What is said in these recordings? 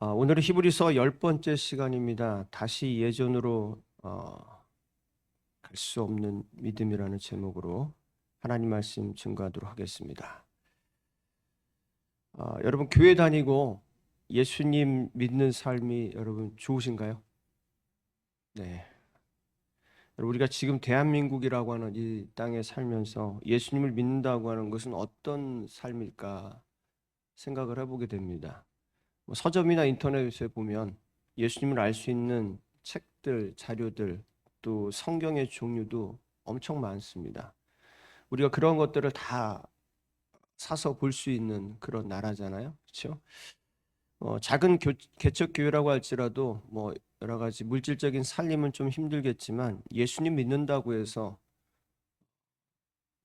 오늘은 히브리서 10번째 시간입니다. 다시 예전으로 갈 수 없는 믿음이라는 제목으로 하나님 말씀 증거하도록 하겠습니다. 여러분 교회 다니고 예수님 믿는 삶이 여러분 좋으신가요? 네. 여러분, 우리가 지금 대한민국이라고 하는 이 땅에 살면서 예수님을 믿는다고 하는 것은 어떤 삶일까 생각을 해보게 됩니다. 서점이나 인터넷에 보면 예수님을 알 수 있는 책들, 자료들, 또 성경의 종류도 엄청 많습니다. 우리가 그런 것들을 다 사서 볼 수 있는 그런 나라잖아요. 그렇죠? 작은 개척 교회라고 할지라도 여러 가지 물질적인 살림은 좀 힘들겠지만 예수님 믿는다고 해서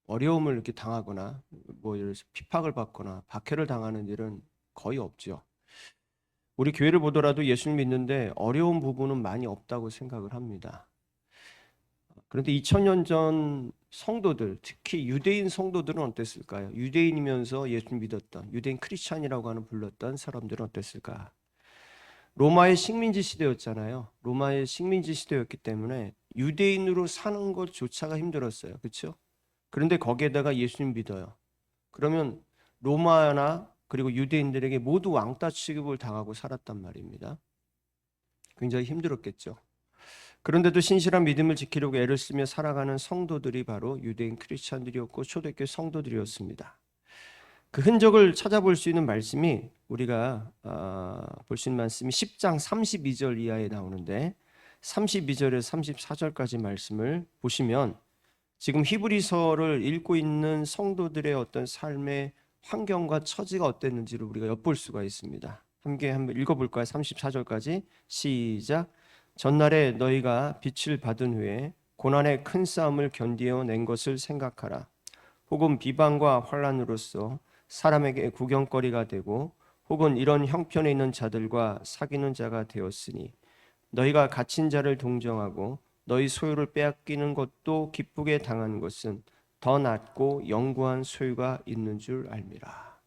어려움을 이렇게 당하거나 예를 들어서 핍박을 받거나 박해를 당하는 일은 거의 없죠. 우리 교회를 보더라도 예수님 믿는데 어려운 부분은 많이 없다고 생각을 합니다. 그런데 2000년 전 성도들, 특히 유대인 성도들은 어땠을까요? 유대인이면서 예수님 믿었던, 유대인 크리스찬이라고 하는 불렀던 사람들은 어땠을까? 로마의 식민지 시대였잖아요. 로마의 식민지 시대였기 때문에 유대인으로 사는 것조차가 힘들었어요. 그렇죠? 그런데 거기에다가 예수님 믿어요. 그러면 로마나 그리고 유대인들에게 모두 왕따 취급을 당하고 살았단 말입니다. 굉장히 힘들었겠죠. 그런데도 신실한 믿음을 지키려고 애를 쓰며 살아가는 성도들이 바로 유대인 크리스찬들이었고 초대교회 성도들이었습니다. 그 흔적을 찾아볼 수 있는 말씀이 우리가 볼 수 있는 말씀이 10장 32절 이하에 나오는데 32절에서 34절까지 말씀을 보시면 지금 히브리서를 읽고 있는 성도들의 어떤 삶의 환경과 처지가 어땠는지를 우리가 엿볼 수가 있습니다. 함께 한번 읽어볼까요? 34절까지 시작. 전날에 너희가 빛을 받은 후에 고난의 큰 싸움을 견디어 낸 것을 생각하라. 혹은 비방과 환난으로서 사람에게 구경거리가 되고 혹은 이런 형편에 있는 자들과 사귀는 자가 되었으니 너희가 갇힌 자를 동정하고 너희 소유를 빼앗기는 것도 기쁘게 당하는 것은 더 낫고 영구한 소유가 있는 줄 알미라.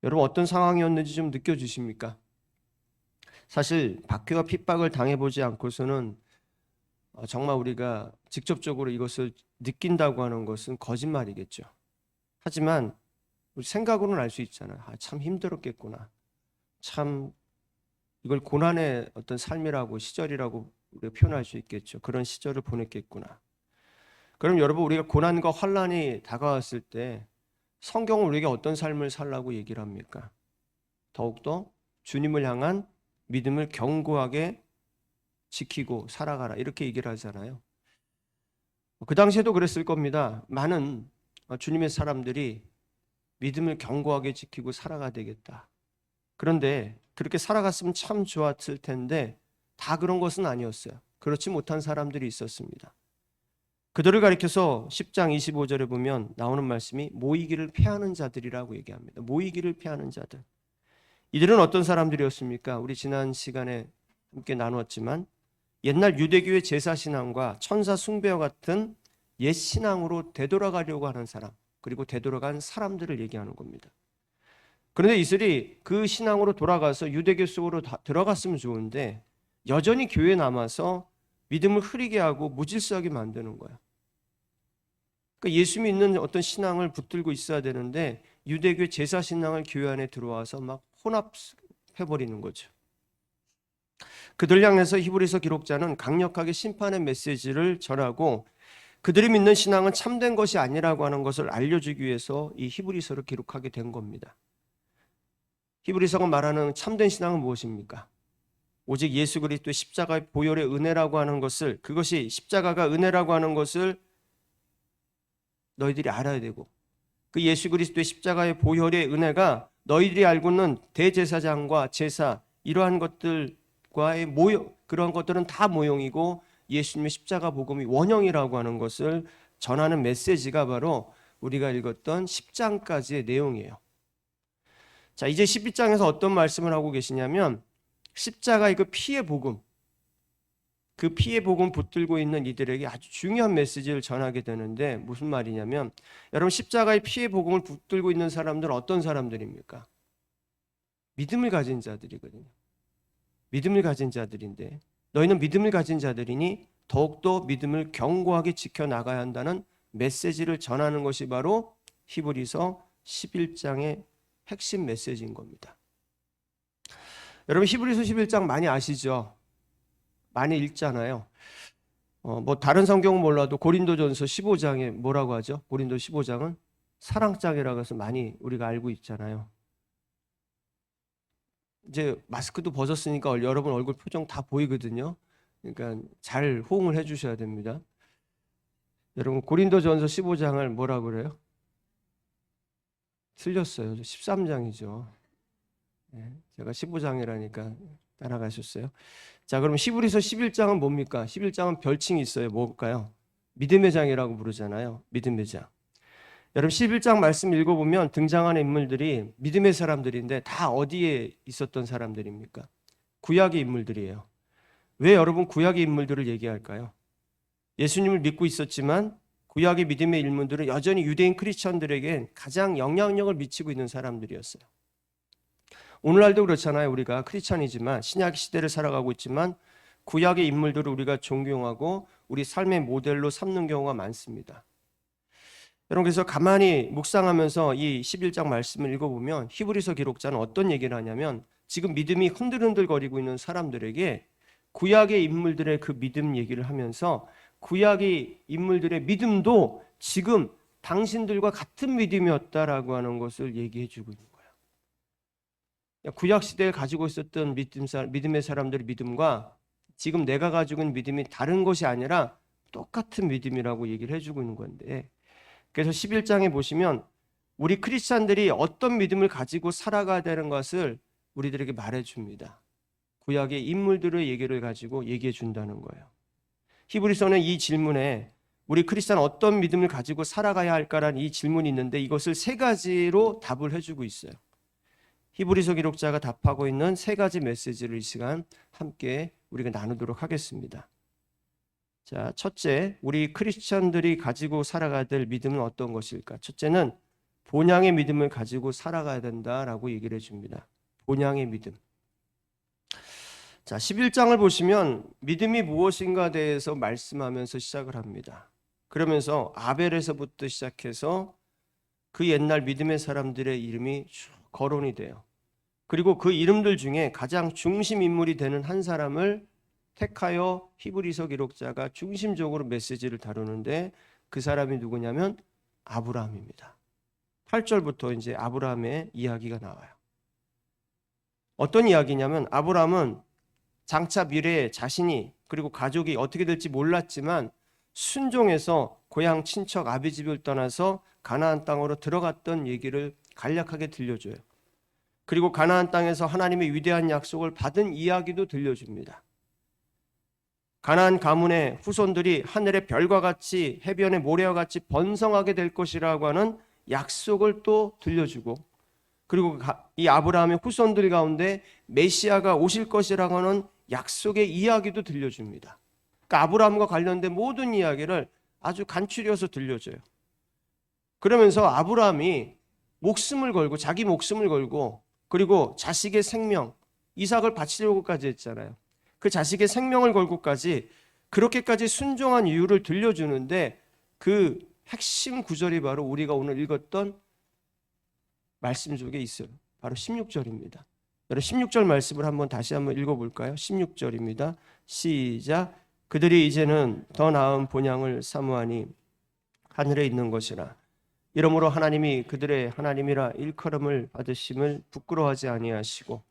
여러분 어떤 상황이었는지 좀 느껴지십니까? 사실 박해와 핍박을 당해보지 않고서는 정말 우리가 직접적으로 이것을 느낀다고 하는 것은 거짓말이겠죠. 하지만 우리 생각으로는 알 수 있잖아요. 참 힘들었겠구나. 참 이걸 고난의 어떤 삶이라고 시절이라고 우리가 표현할 수 있겠죠. 그런 시절을 보냈겠구나. 그럼 여러분 우리가 고난과 환난이 다가왔을 때 성경은 우리에게 어떤 삶을 살라고 얘기를 합니까? 더욱더 주님을 향한 믿음을 견고하게 지키고 살아가라 이렇게 얘기를 하잖아요. 그 당시에도 그랬을 겁니다. 많은 주님의 사람들이 믿음을 견고하게 지키고 살아가야 되겠다. 그런데 그렇게 살아갔으면 참 좋았을 텐데 다 그런 것은 아니었어요. 그렇지 못한 사람들이 있었습니다. 그들을 가리켜서 10장 25절에 보면 나오는 말씀이 모이기를 피하는 자들이라고 얘기합니다. 모이기를 피하는 자들. 이들은 어떤 사람들이었습니까? 우리 지난 시간에 함께 나누었지만 옛날 유대교의 제사신앙과 천사 숭배와 같은 옛 신앙으로 되돌아가려고 하는 사람, 그리고 되돌아간 사람들을 얘기하는 겁니다. 그런데 이들이 그 신앙으로 돌아가서 유대교 속으로 들어갔으면 좋은데 여전히 교회에 남아서 믿음을 흐리게 하고 무질서하게 만드는 거야. 그러니까 예수 믿는 어떤 신앙을 붙들고 있어야 되는데 유대교 제사 신앙을 교회 안에 들어와서 막 혼합해버리는 거죠. 그들 향해서 히브리서 기록자는 강력하게 심판의 메시지를 전하고 그들이 믿는 신앙은 참된 것이 아니라고 하는 것을 알려주기 위해서 이 히브리서를 기록하게 된 겁니다. 히브리서가 말하는 참된 신앙은 무엇입니까? 오직 예수 그리스도의 십자가의 보혈의 은혜라고 하는 것을, 그것이 십자가가 은혜라고 하는 것을 너희들이 알아야 되고, 그 예수 그리스도의 십자가의 보혈의 은혜가 너희들이 알고 있는 대제사장과 제사 이러한 것들과의 그런 것들은 다 모형이고 예수님의 십자가 복음이 원형이라고 하는 것을 전하는 메시지가 바로 우리가 읽었던 10장까지의 내용이에요. 자, 이제 12장에서 어떤 말씀을 하고 계시냐면 십자가의 그 피의 복음, 그 피의 복음 붙들고 있는 이들에게 아주 중요한 메시지를 전하게 되는데 무슨 말이냐면 여러분 십자가의 피의 복음을 붙들고 있는 사람들은 어떤 사람들입니까? 믿음을 가진 자들이거든요. 믿음을 가진 자들인데 너희는 믿음을 가진 자들이니 더욱더 믿음을 견고하게 지켜나가야 한다는 메시지를 전하는 것이 바로 히브리서 11장의 핵심 메시지인 겁니다. 여러분 히브리서 11장 많이 아시죠? 많이 읽잖아요. 뭐 다른 성경은 몰라도 고린도전서 15장에 뭐라고 하죠? 고린도 15장은 사랑장이라고 해서 많이 우리가 알고 있잖아요. 이제 마스크도 벗었으니까 여러분 얼굴 표정 다 보이거든요. 그러니까 잘 호응을 해주셔야 됩니다. 여러분 고린도전서 15장을 뭐라고 그래요? 틀렸어요. 13장이죠. 제가 15장이라니까 따라가셨어요. 자, 그럼 히브리서 11장은 뭡니까? 11장은 별칭이 있어요. 뭘까요? 믿음의 장이라고 부르잖아요. 믿음의 장. 여러분 11장 말씀 읽어보면 등장하는 인물들이 믿음의 사람들인데 다 어디에 있었던 사람들입니까? 구약의 인물들이에요. 왜 여러분 구약의 인물들을 얘기할까요? 예수님을 믿고 있었지만 구약의 믿음의 인물들은 여전히 유대인 크리스천들에게 가장 영향력을 미치고 있는 사람들이었어요. 오늘날도 그렇잖아요. 우리가 크리스천이지만 신약 시대를 살아가고 있지만 구약의 인물들을 우리가 존경하고 우리 삶의 모델로 삼는 경우가 많습니다. 여러분 그래서 가만히 묵상하면서 이 11장 말씀을 읽어보면 히브리서 기록자는 어떤 얘기를 하냐면 지금 믿음이 흔들흔들거리고 있는 사람들에게 구약의 인물들의 그 믿음 얘기를 하면서 구약의 인물들의 믿음도 지금 당신들과 같은 믿음이었다라고 하는 것을 얘기해 주고 있는 거예요. 구약 시대에 가지고 있었던 믿음의 사람들의 믿음과 지금 내가 가지고 있는 믿음이 다른 것이 아니라 똑같은 믿음이라고 얘기를 해주고 있는 건데, 그래서 11장에 보시면 우리 크리스찬들이 어떤 믿음을 가지고 살아가야 되는 것을 우리들에게 말해줍니다. 구약의 인물들의 얘기를 가지고 얘기해 준다는 거예요. 히브리서는 이 질문에 우리 크리스찬 어떤 믿음을 가지고 살아가야 할까라는 이 질문이 있는데 이것을 세 가지로 답을 해주고 있어요. 히브리서 기록자가 답하고 있는 세 가지 메시지를 이 시간 함께 우리가 나누도록 하겠습니다. 자, 첫째, 우리 크리스천들이 가지고 살아가야 될 믿음은 어떤 것일까? 첫째는 본향의 믿음을 가지고 살아가야 된다라고 얘기를 해줍니다. 본향의 믿음. 자, 11장을 보시면 믿음이 무엇인가에 대해서 말씀하면서 시작을 합니다. 그러면서 아벨에서부터 시작해서 그 옛날 믿음의 사람들의 이름이 쭉 거론이 돼요. 그리고 그 이름들 중에 가장 중심 인물이 되는 한 사람을 택하여 히브리서 기록자가 중심적으로 메시지를 다루는데 그 사람이 누구냐면 아브라함입니다. 8절부터 이제 아브라함의 이야기가 나와요. 어떤 이야기냐면 아브라함은 장차 미래에 자신이 그리고 가족이 어떻게 될지 몰랐지만 순종해서 고향 친척 아비 집을 떠나서 가나안 땅으로 들어갔던 얘기를 간략하게 들려줘요. 그리고 가나안 땅에서 하나님의 위대한 약속을 받은 이야기도 들려줍니다. 가나안 가문의 후손들이 하늘의 별과 같이 해변의 모래와 같이 번성하게 될 것이라고 하는 약속을 또 들려주고, 그리고 이 아브라함의 후손들 가운데 메시아가 오실 것이라고 하는 약속의 이야기도 들려줍니다. 그러니까 아브라함과 관련된 모든 이야기를 아주 간추려서 들려줘요. 그러면서 아브라함이 목숨을 걸고 자기 목숨을 걸고 그리고 자식의 생명 이삭을 바치려고까지 했잖아요. 그 자식의 생명을 걸고까지 그렇게까지 순종한 이유를 들려주는데 그 핵심 구절이 바로 우리가 오늘 읽었던 말씀 속에 있어요. 바로 16절입니다. 여러분 16절 말씀을 다시 한번 읽어볼까요? 16절입니다. 시작. 그들이 이제는 더 나은 본향을 사모하니 하늘에 있는 것이라. 이러므로 하나님이 그들의 하나님이라 일컬음을 받으심을 부끄러워하지 아니하시고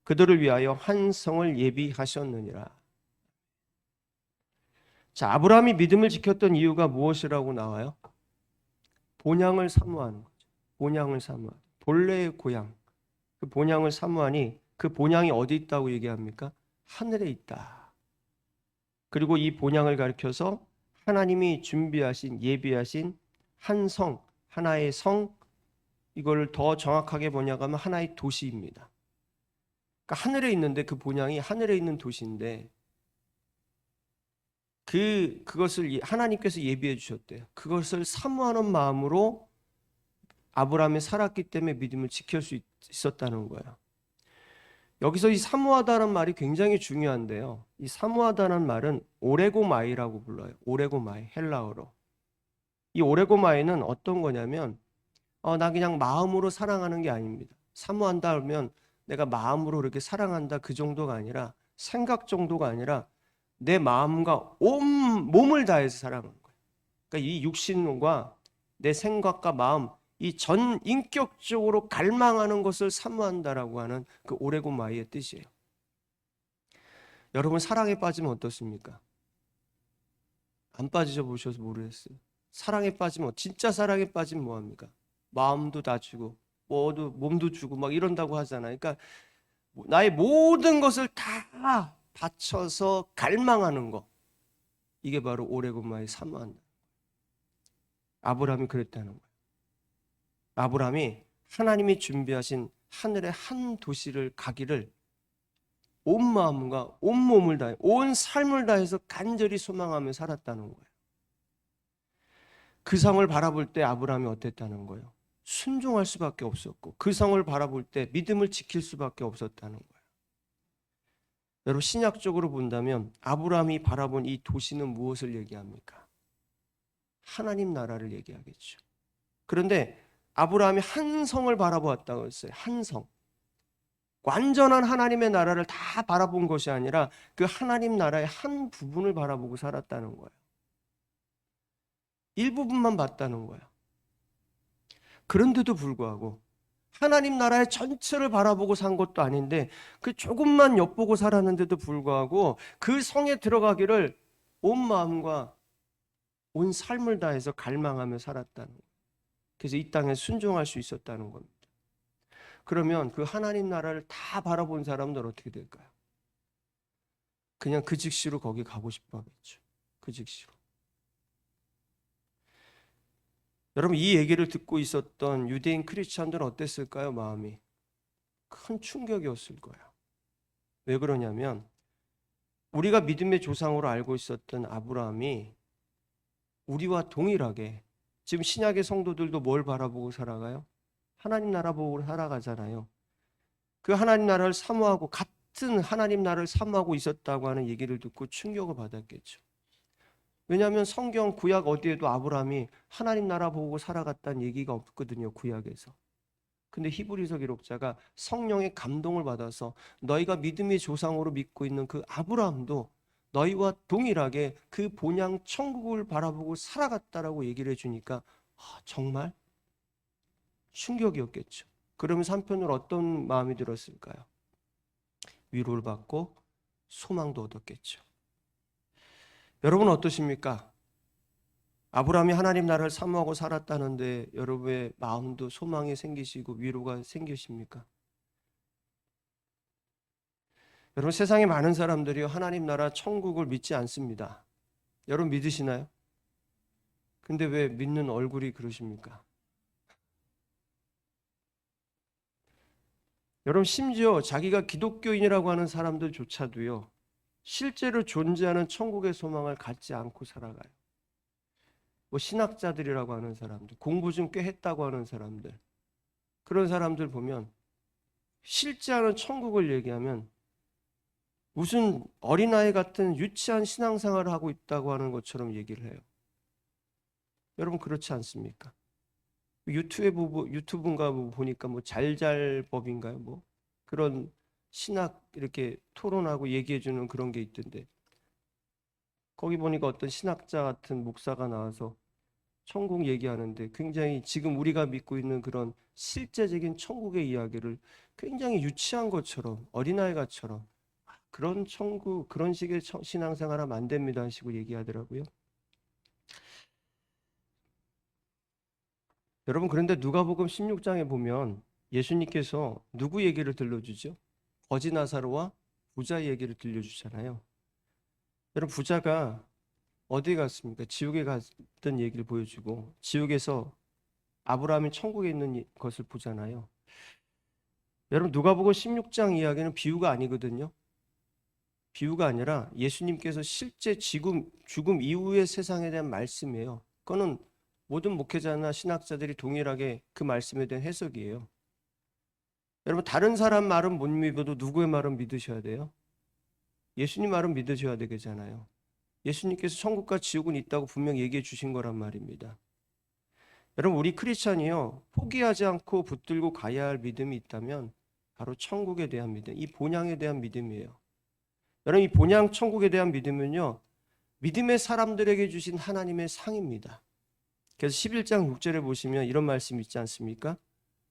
그들을 위하여 한 성을 예비하셨느니라. 자, 아브라함이 믿음을 지켰던 이유가 무엇이라고 나와요? 본향을 사모하는 거죠. 본향을 사모하는. 본래의 고향. 그 본향을 사모하니 그 본향이 어디 있다고 얘기합니까? 하늘에 있다. 그리고 이 본향을 가리켜서 하나님이 준비하신 예비하신 한 성, 하나의 성, 이걸 더 정확하게 번역하면 하나의 도시입니다. 그러니까 하늘에 있는데 그 본향이 하늘에 있는 도시인데 그것을 하나님께서 예비해 주셨대요. 그것을 사모하는 마음으로 아브라함이 살았기 때문에 믿음을 지킬 수 있었다는 거예요. 여기서 이 사모하다는 말이 굉장히 중요한데요. 이 사모하다는 말은 오레고마이라고 불러요. 오레고마이, 헬라어로. 이 오레고마이는 어떤 거냐면 나 그냥 마음으로 사랑하는 게 아닙니다. 사모한다 하면 내가 마음으로 그렇게 사랑한다 그 정도가 아니라 생각 정도가 아니라 내 마음과 온 몸을 다해서 사랑하는 거예요. 그러니까 이 육신과 내 생각과 마음 이 전 인격적으로 갈망하는 것을 사모한다라고 하는 그 오레고마이의 뜻이에요. 여러분 사랑에 빠지면 어떻습니까? 안 빠지셔 보셔서 모르겠어요. 사랑에 빠지면 진짜 사랑에 빠지면 뭐 합니까? 마음도 다 주고 뭐도 몸도 주고 막 이런다고 하잖아요. 그러니까 나의 모든 것을 다 바쳐서 갈망하는 거. 이게 바로 오레고마의 사모한다. 아브라함이 그랬다는 거예요. 아브라함이 하나님이 준비하신 하늘의 한 도시를 가기를 온 마음과 온 몸을 다해 온 삶을 다해서 간절히 소망하며 살았다는 거예요. 그 성을 바라볼 때 아브라함이 어땠다는 거예요? 순종할 수밖에 없었고 그 성을 바라볼 때 믿음을 지킬 수밖에 없었다는 거예요. 여러분 신약적으로 본다면 아브라함이 바라본 이 도시는 무엇을 얘기합니까? 하나님 나라를 얘기하겠죠. 그런데 아브라함이 한 성을 바라보았다고 했어요. 한 성. 완전한 하나님의 나라를 다 바라본 것이 아니라 그 하나님 나라의 한 부분을 바라보고 살았다는 거예요. 일부분만 봤다는 거예요. 그런데도 불구하고 하나님 나라의 전체를 바라보고 산 것도 아닌데 그 조금만 엿보고 살았는데도 불구하고 그 성에 들어가기를 온 마음과 온 삶을 다해서 갈망하며 살았다는 거예요. 그래서 이 땅에 순종할 수 있었다는 겁니다. 그러면 그 하나님 나라를 다 바라본 사람들 어떻게 될까요? 그냥 그 즉시로 거기 가고 싶어 하겠죠. 그 즉시로. 여러분 이 얘기를 듣고 있었던 유대인 크리스찬들은 어땠을까요? 마음이 큰 충격이었을 거예요. 왜 그러냐면 우리가 믿음의 조상으로 알고 있었던 아브라함이 우리와 동일하게 지금 신약의 성도들도 뭘 바라보고 살아가요? 하나님 나라 보고 살아가잖아요. 그 하나님 나라를 사모하고 같은 하나님 나라를 사모하고 있었다고 하는 얘기를 듣고 충격을 받았겠죠. 왜냐하면 성경 구약 어디에도 아브라함이 하나님 나라 보고 살아갔다는 얘기가 없거든요. 구약에서. 근데 히브리서 기록자가 성령의 감동을 받아서 너희가 믿음의 조상으로 믿고 있는 그 아브라함도 너희와 동일하게 그 본향 천국을 바라보고 살아갔다라고 얘기를 해주니까 정말 충격이었겠죠. 그러면서 한편으로 어떤 마음이 들었을까요? 위로를 받고 소망도 얻었겠죠. 여러분은 어떠십니까? 아브라함이 하나님 나라를 사모하고 살았다는데 여러분의 마음도 소망이 생기시고 위로가 생기십니까? 여러분 세상에 많은 사람들이 하나님 나라 천국을 믿지 않습니다. 여러분 믿으시나요? 근데 왜 믿는 얼굴이 그러십니까? 여러분 심지어 자기가 기독교인이라고 하는 사람들조차도요. 실제로 존재하는 천국의 소망을 갖지 않고 살아가요. 뭐 신학자들이라고 하는 사람들, 공부 좀 꽤 했다고 하는 사람들, 그런 사람들 보면 실제하는 천국을 얘기하면 무슨 어린아이 같은 유치한 신앙생활을 하고 있다고 하는 것처럼 얘기를 해요. 여러분 그렇지 않습니까? 유튜브인가 뭐 보니까 뭐 잘잘법인가요? 뭐 그런 신학 이렇게 토론하고 얘기해주는 그런 게 있던데 거기 보니까 어떤 신학자 같은 목사가 나와서 천국 얘기하는데 굉장히 지금 우리가 믿고 있는 그런 실제적인 천국의 이야기를 굉장히 유치한 것처럼 어린아이가처럼 그런 천국 그런 식의 신앙생활 하면 안 됩니다 하시고 얘기하더라고요. 여러분 그런데 누가복음 16장에 보면 예수님께서 누구 얘기를 들려주죠? 거지 나사로와 부자 얘기를 들려주잖아요. 여러분 부자가 어디 갔습니까? 지옥에 갔던 얘기를 보여주고 지옥에서 아브라함이 천국에 있는 것을 보잖아요. 여러분 누가복음 16장 이야기는 비유가 아니거든요. 비유가 아니라 예수님께서 실제 죽음 이후의 세상에 대한 말씀이에요. 그거는 모든 목회자나 신학자들이 동일하게 그 말씀에 대한 해석이에요. 여러분, 다른 사람 말은 못 믿어도 누구의 말은 믿으셔야 돼요? 예수님 말은 믿으셔야 되겠잖아요. 예수님께서 천국과 지옥은 있다고 분명히 얘기해 주신 거란 말입니다. 여러분, 우리 크리스찬이요, 포기하지 않고 붙들고 가야 할 믿음이 있다면 바로 천국에 대한 믿음, 이 본향에 대한 믿음이에요. 여러분, 이 본향 천국에 대한 믿음은요, 믿음의 사람들에게 주신 하나님의 상입니다. 그래서 11장 6절에 보시면 이런 말씀 있지 않습니까?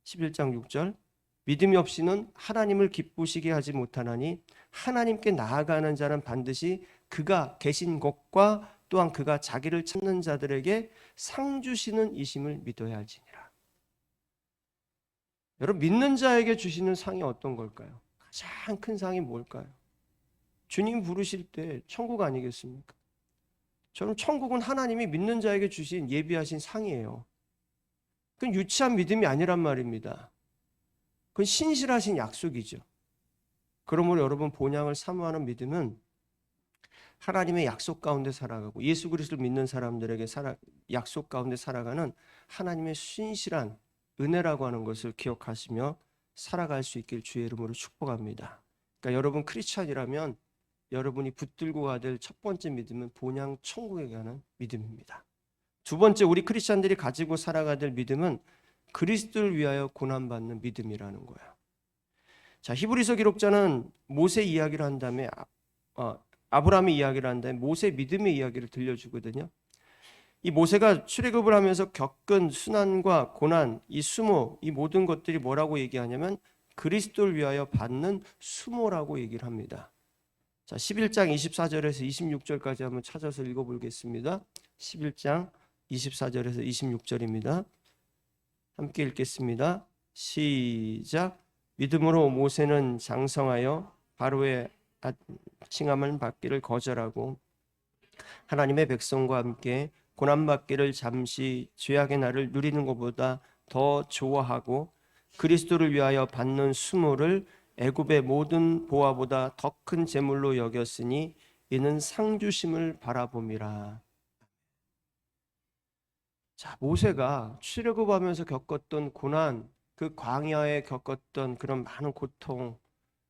11장 6절, 믿음이 없이는 하나님을 기쁘시게 하지 못하나니 하나님께 나아가는 자는 반드시 그가 계신 곳과 또한 그가 자기를 찾는 자들에게 상 주시는 이심을 믿어야 할지니라. 여러분, 믿는 자에게 주시는 상이 어떤 걸까요? 가장 큰 상이 뭘까요? 주님 부르실 때 천국 아니겠습니까? 저는 천국은 하나님이 믿는 자에게 주신 예비하신 상이에요. 그건 유치한 믿음이 아니란 말입니다. 그건 신실하신 약속이죠. 그러므로 여러분, 본향을 사모하는 믿음은 하나님의 약속 가운데 살아가고 예수 그리스도를 믿는 사람들에게 약속 가운데 살아가는 하나님의 신실한 은혜라고 하는 것을 기억하시며 살아갈 수 있길 주의 이름으로 축복합니다. 그러니까 여러분 크리스찬이라면 여러분이 붙들고 가야 될 첫 번째 믿음은 본향 천국에 가는 믿음입니다. 두 번째, 우리 크리스찬들이 가지고 살아가야 될 믿음은 그리스도를 위하여 고난받는 믿음이라는 거예요. 자, 히브리서 기록자는 모세 이야기를 한 다음에 아브라함의 이야기를 한 다음에 모세 믿음의 이야기를 들려주거든요. 이 모세가 출애굽을 하면서 겪은 순환과 고난, 이 수모, 이 모든 것들이 뭐라고 얘기하냐면 그리스도를 위하여 받는 수모라고 얘기를 합니다. 자, 11장 24절에서 26절까지 한번 찾아서 읽어보겠습니다. 11장 24절에서 26절입니다. 함께 읽겠습니다. 시작. 믿음으로 모세는 장성하여 바로의 칭함을 받기를 거절하고 하나님의 백성과 함께 고난받기를 잠시 죄악의 날을 누리는 것보다 더 좋아하고 그리스도를 위하여 받는 수모를 애굽의 모든 보화보다 더 큰 재물로 여겼으니 이는 상주심을 바라봄이라. 자, 모세가 출애굽하면서 겪었던 고난, 그 광야에 겪었던 그런 많은 고통,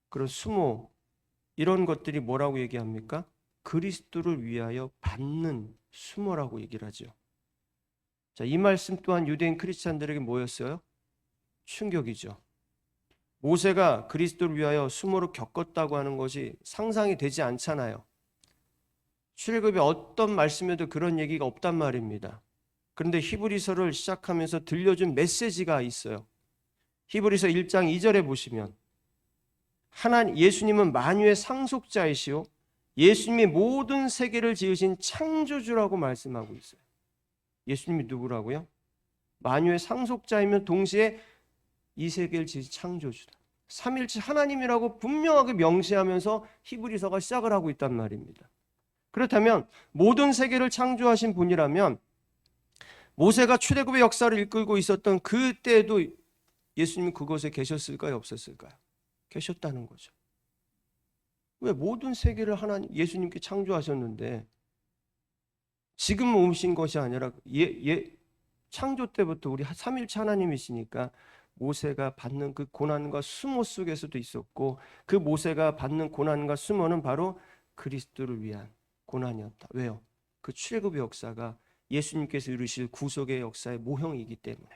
그런 수모, 이런 것들이 뭐라고 얘기합니까? 그리스도를 위하여 받는 수모라고 얘기를 하죠. 자, 이 말씀 또한 유대인 크리스찬들에게 뭐였어요? 충격이죠. 모세가 그리스도를 위하여 수모를 겪었다고 하는 것이 상상이 되지 않잖아요. 출애굽의 어떤 말씀에도 그런 얘기가 없단 말입니다. 그런데 히브리서를 시작하면서 들려준 메시지가 있어요. 히브리서 1장 2절에 보시면 예수님은 만유의 상속자이시오 예수님이 모든 세계를 지으신 창조주라고 말씀하고 있어요. 예수님이 누구라고요? 만유의 상속자이며 동시에 이 세계를 지으신 창조주다. 삼일체 하나님이라고 분명하게 명시하면서 히브리서가 시작을 하고 있단 말입니다. 그렇다면 모든 세계를 창조하신 분이라면 모세가 출애굽의 역사를 이끌고 있었던 그때도 예수님은 그곳에 계셨을까요? 없었을까요? 계셨다는 거죠. 왜? 모든 세계를 예수님께 창조하셨는데 지금 오신 것이 아니라 창조 때부터 우리 삼일체 하나님이시니까 모세가 받는 그 고난과 수모 속에서도 있었고 그 모세가 받는 고난과 수모는 바로 그리스도를 위한 고난이었다. 왜요? 그 출애굽의 역사가 예수님께서 이루실 구속의 역사의 모형이기 때문에.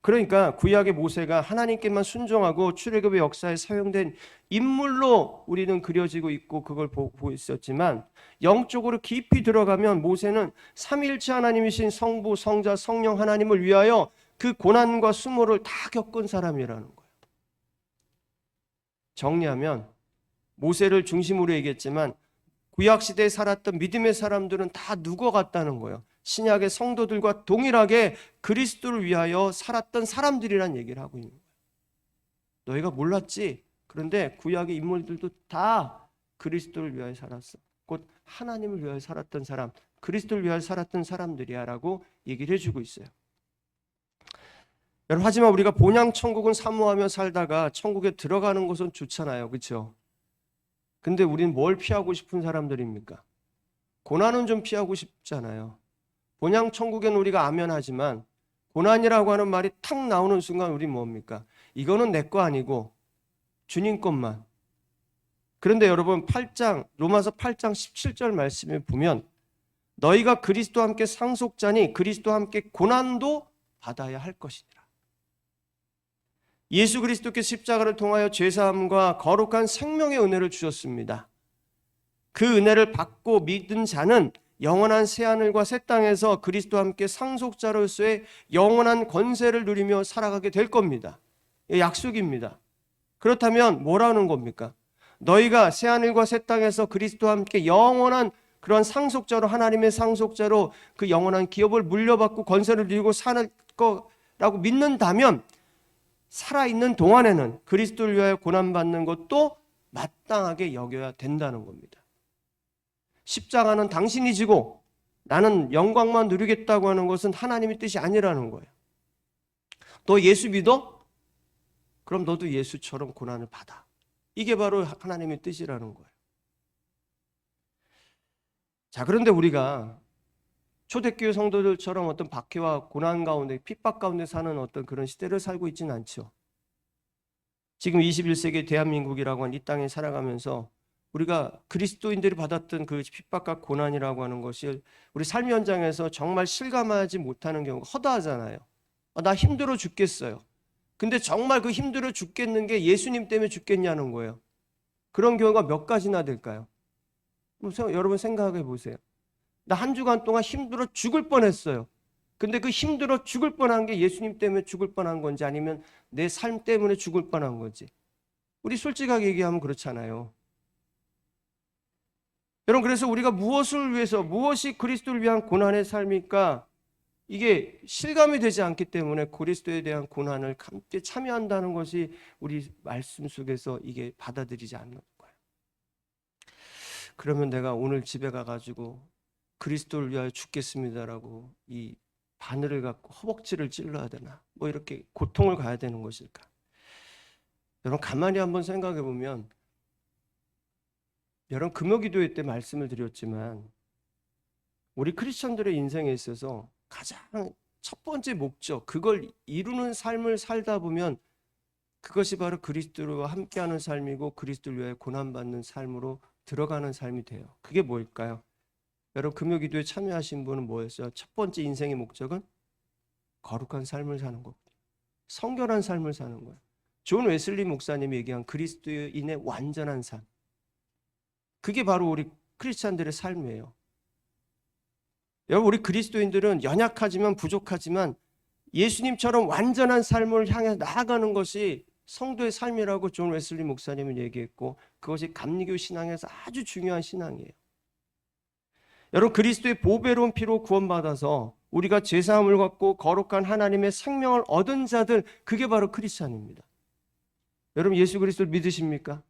그러니까 구약의 모세가 하나님께만 순종하고 출애굽의 역사에 사용된 인물로 우리는 그려지고 있고 그걸 보고 있었지만 영적으로 깊이 들어가면 모세는 삼위일체 하나님이신 성부, 성자, 성령 하나님을 위하여 그 고난과 수모를 다 겪은 사람이라는 거예요. 정리하면 모세를 중심으로 얘기했지만 구약시대에 살았던 믿음의 사람들은 다 누구 같다는 거예요. 신약의 성도들과 동일하게 그리스도를 위하여 살았던 사람들이란 얘기를 하고 있는 거예요. 너희가 몰랐지? 그런데 구약의 인물들도 다 그리스도를 위하여 살았어. 곧 하나님을 위하여 살았던 사람, 그리스도를 위하여 살았던 사람들이야 라고 얘기를 해주고 있어요. 여러분, 하지만 우리가 본향 천국은 사모하며 살다가 천국에 들어가는 것은 좋잖아요. 그렇죠? 근데 우리는 뭘 피하고 싶은 사람들입니까? 고난은 좀 피하고 싶잖아요. 본향 천국에는 우리가 아멘하지만 고난이라고 하는 말이 탁 나오는 순간 우리 뭡니까? 이거는 내 거 아니고 주님 것만. 그런데 여러분 로마서 8장 17절 말씀에 보면 너희가 그리스도와 함께 상속자니 그리스도와 함께 고난도 받아야 할 것이니라. 예수 그리스도께서 십자가를 통하여 죄사함과 거룩한 생명의 은혜를 주셨습니다. 그 은혜를 받고 믿은 자는 영원한 새하늘과 새 땅에서 그리스도와 함께 상속자로서의 영원한 권세를 누리며 살아가게 될 겁니다. 약속입니다. 그렇다면 뭐라는 겁니까? 너희가 새하늘과 새 땅에서 그리스도와 함께 영원한 그런 상속자로, 하나님의 상속자로 그 영원한 기업을 물려받고 권세를 누리고 사는 거라고 믿는다면 살아있는 동안에는 그리스도를 위하여 고난받는 것도 마땅하게 여겨야 된다는 겁니다. 십자가는 당신이 지고 나는 영광만 누리겠다고 하는 것은 하나님의 뜻이 아니라는 거예요. 너 예수 믿어? 그럼 너도 예수처럼 고난을 받아. 이게 바로 하나님의 뜻이라는 거예요. 자, 그런데 우리가 초대교회 성도들처럼 어떤 박해와 고난 가운데, 핍박 가운데 사는 어떤 그런 시대를 살고 있지는 않죠. 지금 21세기 대한민국이라고 하는 이 땅에 살아가면서 우리가 그리스도인들이 받았던 그 핍박과 고난이라고 하는 것이 우리 삶 현장에서 정말 실감하지 못하는 경우가 허다하잖아요. 나 힘들어 죽겠어요. 근데 정말 그 힘들어 죽겠는 게 예수님 때문에 죽겠냐는 거예요. 그런 경우가 몇 가지나 될까요? 여러분 생각해 보세요. 나 한 주간 동안 힘들어 죽을 뻔했어요. 근데 그 힘들어 죽을 뻔한 게 예수님 때문에 죽을 뻔한 건지 아니면 내 삶 때문에 죽을 뻔한 건지. 우리 솔직하게 얘기하면 그렇잖아요. 여러분, 그래서 우리가 무엇을 위해서, 무엇이 그리스도를 위한 고난의 삶일까? 이게 실감이 되지 않기 때문에 그리스도에 대한 고난을 함께 참여한다는 것이 우리 말씀 속에서 이게 받아들이지 않는 거예요. 그러면 내가 오늘 집에 가가지고 그리스도를 위하여 죽겠습니다라고 이 바늘을 갖고 허벅지를 찔러야 되나? 뭐 이렇게 고통을 가야 되는 것일까? 여러분 가만히 한번 생각해 보면, 여러분 금요기도회 때 말씀을 드렸지만 우리 크리스천들의 인생에 있어서 가장 첫 번째 목적, 그걸 이루는 삶을 살다 보면 그것이 바로 그리스도와 함께하는 삶이고 그리스도를 위해 고난받는 삶으로 들어가는 삶이 돼요. 그게 뭘까요? 여러분 금요기도에 참여하신 분은 뭐였어요? 첫 번째 인생의 목적은 거룩한 삶을 사는 거거든요. 성결한 삶을 사는 거예요. 존 웨슬리 목사님이 얘기한 그리스도인의 완전한 삶, 그게 바로 우리 크리스찬들의 삶이에요. 여러분 우리 그리스도인들은 연약하지만 부족하지만 예수님처럼 완전한 삶을 향해 나아가는 것이 성도의 삶이라고 존 웨슬리 목사님은 얘기했고, 그것이 감리교 신앙에서 아주 중요한 신앙이에요. 여러분 그리스도의 보배로운 피로 구원받아서 우리가 죄사함을 받고 거룩한 하나님의 생명을 얻은 자들, 그게 바로 크리스찬입니다. 여러분 예수 그리스도를 믿으십니까?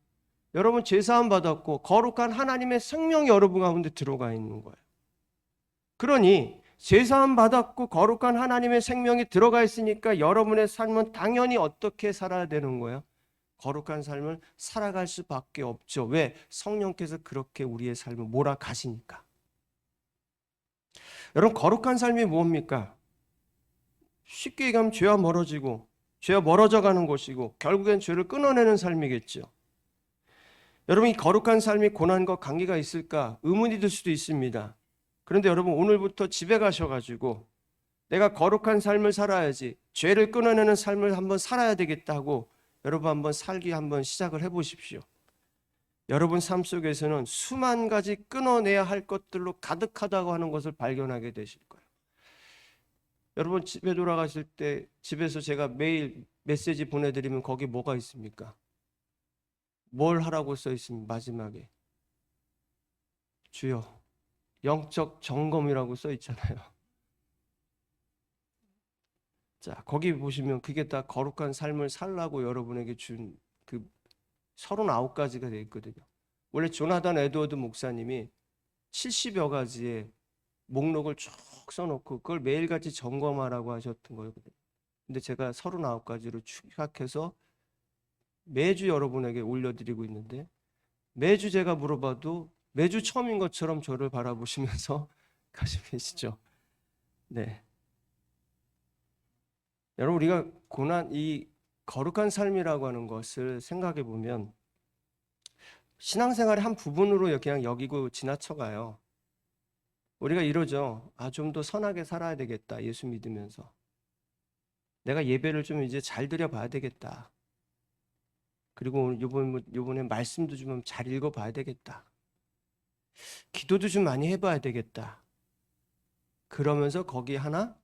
여러분 죄사함 받았고 거룩한 하나님의 생명이 여러분 가운데 들어가 있는 거예요. 그러니 죄사함 받았고 거룩한 하나님의 생명이 들어가 있으니까 여러분의 삶은 당연히 어떻게 살아야 되는 거예요? 거룩한 삶을 살아갈 수밖에 없죠. 왜? 성령께서 그렇게 우리의 삶을 몰아가시니까. 여러분 거룩한 삶이 뭡니까? 쉽게 얘기하면 죄와 멀어지고 죄와 멀어져 가는 것이고 결국엔 죄를 끊어내는 삶이겠죠. 여러분 이 거룩한 삶이 고난과 관계가 있을까? 의문이 들 수도 있습니다. 그런데 여러분 오늘부터 집에 가셔가지고 내가 거룩한 삶을 살아야지, 죄를 끊어내는 삶을 한번 살아야 되겠다고 여러분 한번 살기 한번 시작을 해보십시오. 여러분 삶 속에서는 수만 가지 끊어내야 할 것들로 가득하다고 하는 것을 발견하게 되실 거예요. 여러분 집에 돌아가실 때 집에서 제가 매일 메시지 보내드리면 거기 뭐가 있습니까? 뭘 하라고 써 있습니까? 마지막에 주여 영적 점검이라고 써 있잖아요. 자, 거기 보시면 그게 다 거룩한 삶을 살라고 여러분에게 준 그 39가지가 되어 있거든요. 원래 조나단 에드워드 목사님이 70여 가지의 목록을 쭉 써놓고 그걸 매일같이 점검하라고 하셨던 거거든요. 근데 제가 39가지로 축약해서 매주 여러분에게 올려드리고 있는데, 매주 제가 물어봐도 매주 처음인 것처럼 저를 바라보시면서 가시고 계시죠. 네. 여러분 우리가 고난, 이 거룩한 삶이라고 하는 것을 생각해 보면 신앙생활의 한 부분으로 그냥 여기고 지나쳐가요. 우리가 이러죠. 좀 더 선하게 살아야 되겠다. 예수 믿으면서. 내가 예배를 좀 이제 잘 드려봐야 되겠다. 그리고 요번에 말씀도 좀 잘 읽어봐야 되겠다. 기도도 좀 많이 해봐야 되겠다. 그러면서 거기 하나,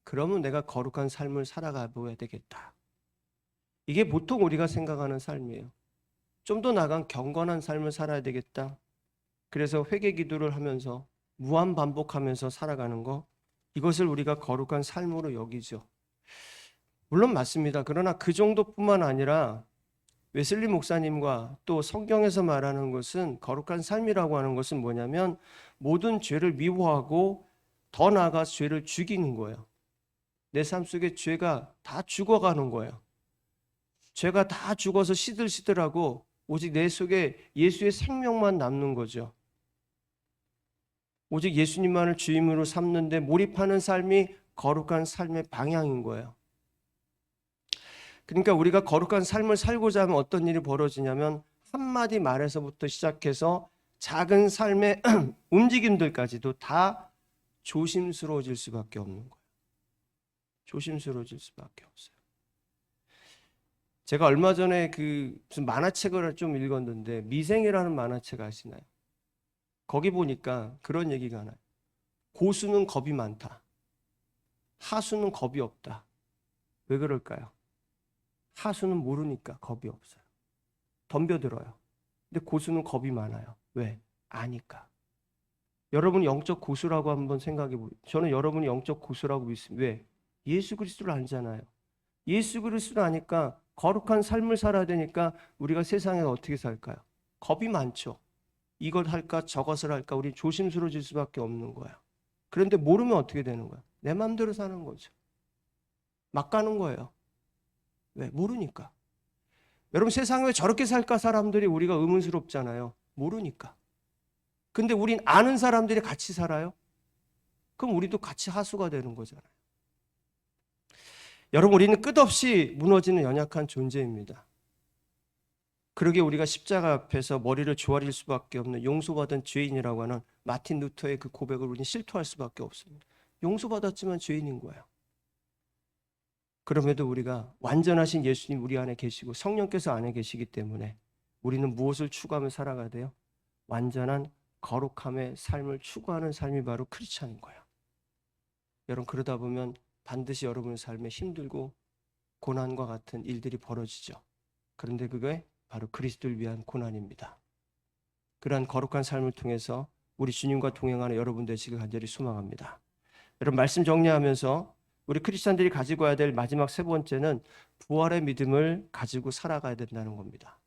그러면 내가 거룩한 삶을 살아가 보야 되겠다. 이게 보통 우리가 생각하는 삶이에요. 좀 더 나아간 경건한 삶을 살아야 되겠다. 그래서 회개 기도를 하면서 무한 반복하면서 살아가는 거, 이것을 우리가 거룩한 삶으로 여기죠. 물론 맞습니다. 그러나 그 정도뿐만 아니라 웨슬리 목사님과 또 성경에서 말하는 것은 거룩한 삶이라고 하는 것은 뭐냐면 모든 죄를 미워하고 더 나아가 죄를 죽이는 거예요. 내 삶 속에 죄가 다 죽어가는 거예요. 죄가 다 죽어서 시들시들하고 오직 내 속에 예수의 생명만 남는 거죠. 오직 예수님만을 주임으로 삼는데 몰입하는 삶이 거룩한 삶의 방향인 거예요. 그러니까 우리가 거룩한 삶을 살고자 하면 어떤 일이 벌어지냐면 한마디 말에서부터 시작해서 작은 삶의 움직임들까지도 다 조심스러워질 수밖에 없는 거예요. 조심스러워질 수밖에 없어요. 제가 얼마 전에 무슨 만화책을 좀 읽었는데 미생이라는 만화책 아시나요? 거기 보니까 그런 얘기가 나요. 고수는 겁이 많다. 하수는 겁이 없다. 왜 그럴까요? 하수는 모르니까 겁이 없어요. 덤벼들어요. 근데 고수는 겁이 많아요. 왜? 아니까. 여러분 영적 고수라고 한번 생각해 보세요. 저는 여러분이 영적 고수라고 믿습니다. 왜? 예수 그리스도를 알잖아요. 예수 그리스도를 아니까 거룩한 삶을 살아야 되니까 우리가 세상에 어떻게 살까요? 겁이 많죠. 이걸 할까 저것을 할까 우리 조심스러워질 수밖에 없는 거야. 그런데 모르면 어떻게 되는 거야? 내 마음대로 사는 거죠. 막 가는 거예요. 왜? 모르니까. 여러분 세상에 왜 저렇게 살까 사람들이 우리가 의문스럽잖아요. 모르니까. 근데 우린 아는 사람들이 같이 살아요? 그럼 우리도 같이 하수가 되는 거잖아요. 여러분 우리는 끝없이 무너지는 연약한 존재입니다. 그러게 우리가 십자가 앞에서 머리를 조아릴 수밖에 없는 용서받은 죄인이라고 하는 마틴 루터의 그 고백을 우리는 실토할 수밖에 없습니다. 용서받았지만 죄인인 거예요. 그럼에도 우리가 완전하신 예수님 우리 안에 계시고 성령께서 안에 계시기 때문에 우리는 무엇을 추구하며 살아가야 돼요? 완전한 거룩함의 삶을 추구하는 삶이 바로 크리스찬인 거예요. 여러분 그러다 보면 반드시 여러분의 삶에 힘들고 고난과 같은 일들이 벌어지죠. 그런데 그게 바로 그리스도를 위한 고난입니다. 그러한 거룩한 삶을 통해서 우리 주님과 동행하는 여러분 되시길 간절히 소망합니다. 여러분 말씀 정리하면서 우리 크리스찬들이 가지고 와야 될 마지막 세 번째는 부활의 믿음을 가지고 살아가야 된다는 겁니다.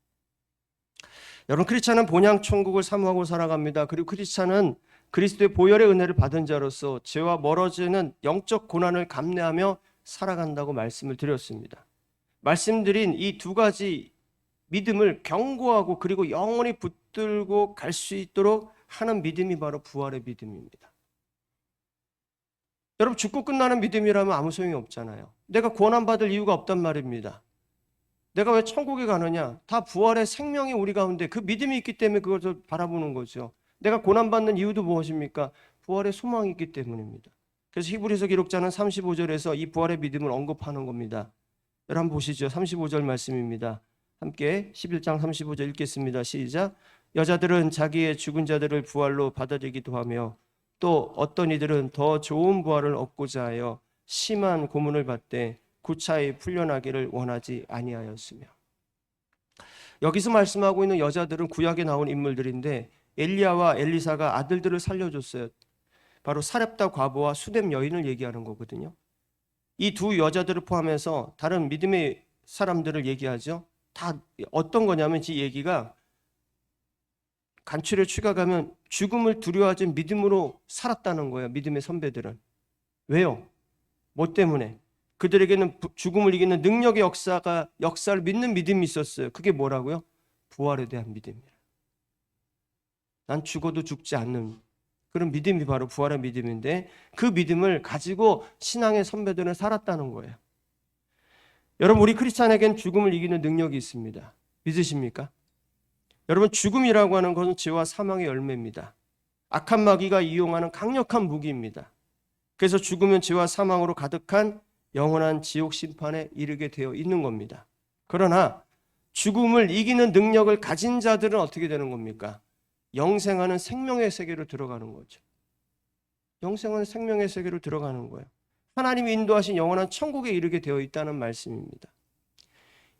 여러분 크리스찬은 본향 천국을 사모하고 살아갑니다. 그리고 크리스찬은 그리스도의 보혈의 은혜를 받은 자로서 죄와 멀어지는 영적 고난을 감내하며 살아간다고 말씀을 드렸습니다. 말씀드린 이 두 가지 믿음을 견고하고 그리고 영원히 붙들고 갈 수 있도록 하는 믿음이 바로 부활의 믿음입니다. 여러분 죽고 끝나는 믿음이라면 아무 소용이 없잖아요. 내가 고난받을 이유가 없단 말입니다. 내가 왜 천국에 가느냐? 다 부활의 생명이 우리 가운데 그 믿음이 있기 때문에 그것을 바라보는 거죠. 내가 고난받는 이유도 무엇입니까? 부활의 소망이 있기 때문입니다. 그래서 히브리서 기록자는 35절에서 이 부활의 믿음을 언급하는 겁니다. 여러분 한번 보시죠. 35절 말씀입니다. 함께 11장 35절 읽겠습니다. 시작. 여자들은 자기의 죽은 자들을 부활로 받아들이기도 하며 또 어떤 이들은 더 좋은 부활을 얻고자 하여 심한 고문을 받되 구차히 풀려나기를 원하지 아니하였으며. 여기서 말씀하고 있는 여자들은 구약에 나온 인물들인데 엘리야와 엘리사가 아들들을 살려줬어요. 바로 사렙다 과부와 수뎀 여인을 얘기하는 거거든요. 이 두 여자들을 포함해서 다른 믿음의 사람들을 얘기하죠. 다 어떤 거냐면 이 얘기가 간추려 추가가면 죽음을 두려워하지 믿음으로 살았다는 거예요. 믿음의 선배들은. 왜요? 뭐 때문에? 그들에게는 죽음을 이기는 능력의 역사를 믿는 믿음이 있었어요. 그게 뭐라고요? 부활에 대한 믿음이에요. 난 죽어도 죽지 않는 그런 믿음이 바로 부활의 믿음인데 그 믿음을 가지고 신앙의 선배들은 살았다는 거예요. 여러분, 우리 크리스찬에게는 죽음을 이기는 능력이 있습니다. 믿으십니까? 여러분, 죽음이라고 하는 것은 죄와 사망의 열매입니다. 악한 마귀가 이용하는 강력한 무기입니다. 그래서 죽으면 죄와 사망으로 가득한 영원한 지옥 심판에 이르게 되어 있는 겁니다. 그러나 죽음을 이기는 능력을 가진 자들은 어떻게 되는 겁니까? 영생하는 생명의 세계로 들어가는 거죠. 영생하는 생명의 세계로 들어가는 거예요. 하나님이 인도하신 영원한 천국에 이르게 되어 있다는 말씀입니다.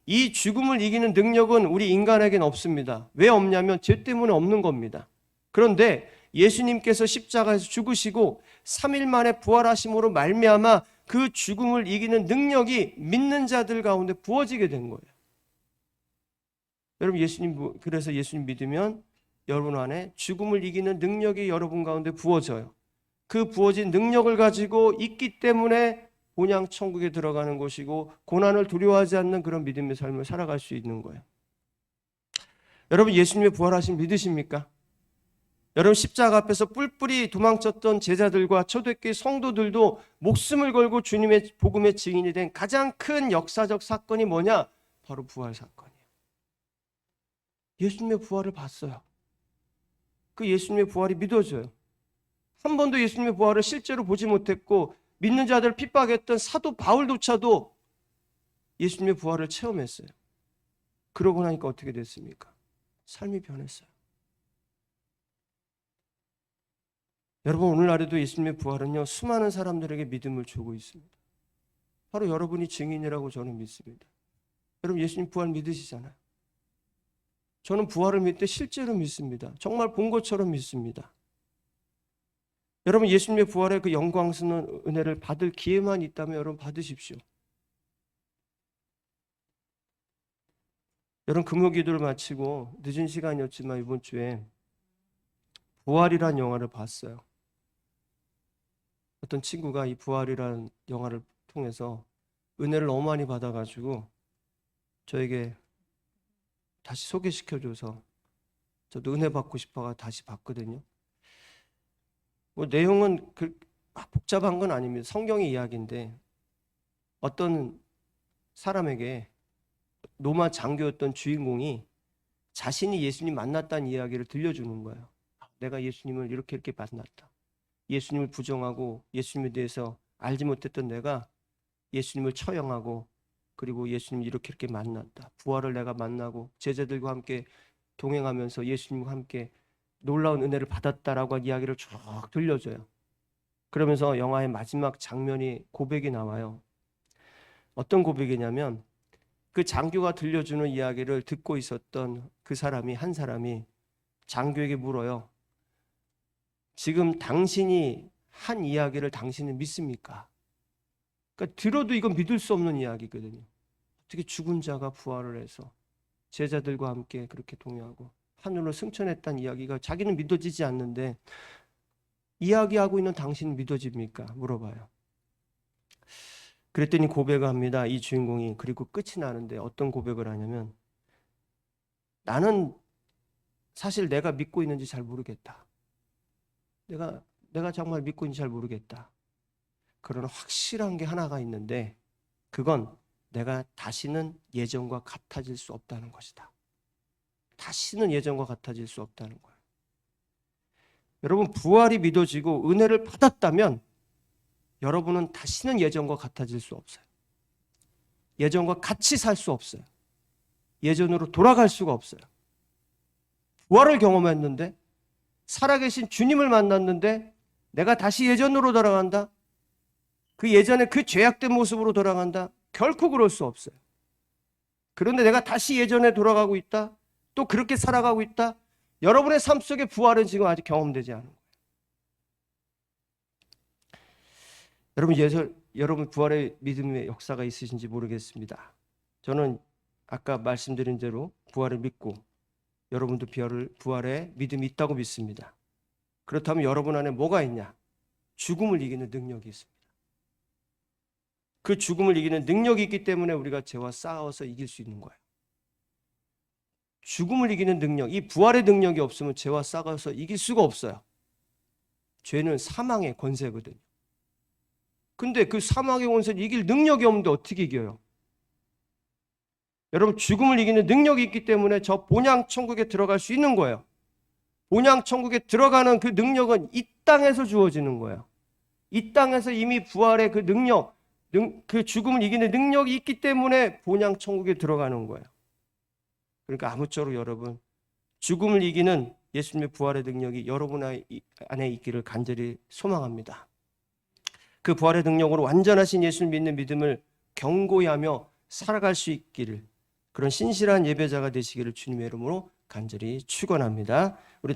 이 죽음을 이기는 능력은 우리 인간에게는 없습니다. 왜 없냐면 죄 때문에 없는 겁니다. 그런데 예수님께서 십자가에서 죽으시고 3일 만에 부활하심으로 말미암아 그 죽음을 이기는 능력이 믿는 자들 가운데 부어지게 된 거예요. 여러분, 그래서 예수님 믿으면 여러분 안에 죽음을 이기는 능력이 여러분 가운데 부어져요. 그 부어진 능력을 가지고 있기 때문에 본향 천국에 들어가는 것이고 고난을 두려워하지 않는 그런 믿음의 삶을 살아갈 수 있는 거예요. 여러분, 예수님의 부활하심 믿으십니까? 여러분, 십자가 앞에서 뿔뿔이 도망쳤던 제자들과 초대교회 성도들도 목숨을 걸고 주님의 복음의 증인이 된 가장 큰 역사적 사건이 뭐냐? 바로 부활 사건이에요. 예수님의 부활을 봤어요. 그 예수님의 부활이 믿어져요. 한 번도 예수님의 부활을 실제로 보지 못했고 믿는 자들을 핍박했던 사도 바울조차도 예수님의 부활을 체험했어요. 그러고 나니까 어떻게 됐습니까? 삶이 변했어요. 여러분, 오늘날에도 예수님의 부활은요, 수많은 사람들에게 믿음을 주고 있습니다. 바로 여러분이 증인이라고 저는 믿습니다. 여러분, 예수님 부활 믿으시잖아요. 저는 부활을 믿을 때 실제로 믿습니다. 정말 본 것처럼 믿습니다. 여러분, 예수님의 부활의 그 영광스러운 은혜를 받을 기회만 있다면 여러분 받으십시오. 여러분, 금요기도를 마치고 늦은 시간이었지만 이번 주에 부활이란 영화를 봤어요. 어떤 친구가 이 부활이란 영화를 통해서 은혜를 너무 많이 받아가지고 저에게 다시 소개시켜줘서 저도 은혜 받고 싶어가 다시 봤거든요. 뭐 내용은 복잡한 건 아닙니다. 성경의 이야기인데 어떤 사람에게 로마 장교였던 주인공이 자신이 예수님 만났다는 이야기를 들려주는 거예요. 내가 예수님을 이렇게 만났다. 예수님을 부정하고 예수님에 대해서 알지 못했던 내가 예수님을 처형하고 그리고 예수님을 이렇게 만났다. 부활을 내가 만나고 제자들과 함께 동행하면서 예수님과 함께 놀라운 은혜를 받았다라고 한 이야기를 쭉 들려줘요. 그러면서 영화의 마지막 장면이 고백이 나와요. 어떤 고백이냐면 그 장교가 들려주는 이야기를 듣고 있었던 한 사람이 장교에게 물어요. 지금 당신이 한 이야기를 당신은 믿습니까? 그러니까 들어도 이건 믿을 수 없는 이야기거든요. 어떻게 죽은 자가 부활을 해서 제자들과 함께 그렇게 동행하고 하늘로 승천했다는 이야기가 자기는 믿어지지 않는데 이야기하고 있는 당신은 믿어집니까? 물어봐요. 그랬더니 고백을 합니다. 이 주인공이. 그리고 끝이 나는데 어떤 고백을 하냐면 나는 사실 내가 믿고 있는지 잘 모르겠다. 내가 정말 믿고 있는지 잘 모르겠다. 그러나 확실한 게 하나가 있는데 그건 내가 다시는 예전과 같아질 수 없다는 것이다. 다시는 예전과 같아질 수 없다는 거예요. 여러분, 부활이 믿어지고 은혜를 받았다면 여러분은 다시는 예전과 같아질 수 없어요. 예전과 같이 살 수 없어요. 예전으로 돌아갈 수가 없어요. 부활을 경험했는데 살아계신 주님을 만났는데 내가 다시 예전으로 돌아간다? 그 예전에 그 죄악된 모습으로 돌아간다? 결코 그럴 수 없어요. 그런데 내가 다시 예전에 돌아가고 있다? 또 그렇게 살아가고 있다? 여러분의 삶 속에 부활은 지금 아직 경험되지 않은 거예요. 여러분 부활의 믿음의 역사가 있으신지 모르겠습니다. 저는 아까 말씀드린 대로 부활을 믿고 여러분도 부활의 믿음이 있다고 믿습니다. 그렇다면 여러분 안에 뭐가 있냐? 죽음을 이기는 능력이 있습니다. 그 죽음을 이기는 능력이 있기 때문에 우리가 죄와 싸워서 이길 수 있는 거예요. 죽음을 이기는 능력, 이 부활의 능력이 없으면 죄와 싸워서 이길 수가 없어요. 죄는 사망의 권세거든요. 근데 그 사망의 권세를 이길 능력이 없는데 어떻게 이겨요? 여러분, 죽음을 이기는 능력이 있기 때문에 저 본향 천국에 들어갈 수 있는 거예요. 본향 천국에 들어가는 그 능력은 이 땅에서 주어지는 거예요. 이 땅에서 이미 부활의 그 능력, 그 죽음을 이기는 능력이 있기 때문에 본향 천국에 들어가는 거예요. 그러니까 아무쪼록 여러분, 죽음을 이기는 예수님의 부활의 능력이 여러분 안에 있기를 간절히 소망합니다. 그 부활의 능력으로 완전하신 예수를 믿는 믿음을 견고히 하며 살아갈 수 있기를, 그런 신실한 예배자가 되시기를 주님의 이름으로 간절히 축원합니다. 우리